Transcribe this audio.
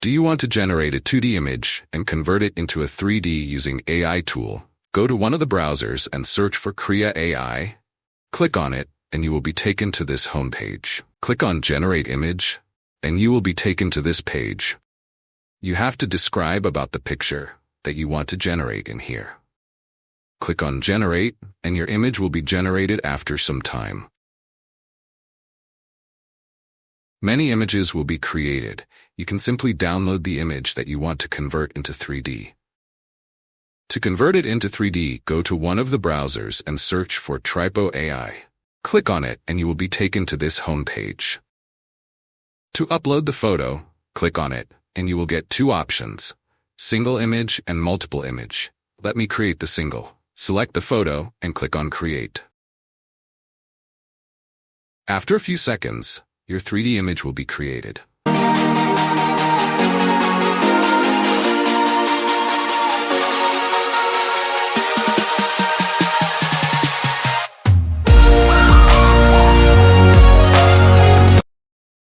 Do you want to generate a 2D image and convert it into a 3D using AI tool? Go to one of the browsers and search for Krea AI. Click on it, and you will be taken to this homepage. Click on Generate Image, and you will be taken to this page. You have to describe about the picture that you want to generate in here. Click on Generate, and your image will be generated after some time. Many images will be created. You can simply download the image that you want to convert into 3D. To convert it into 3D, go to one of the browsers and search for Tripo AI. Click on it, and you will be taken to this homepage. To upload the photo, click on it, and you will get two options: single image and multiple image. Let me create the single. Select the photo and click on Create. After a few seconds, your 3D image will be created.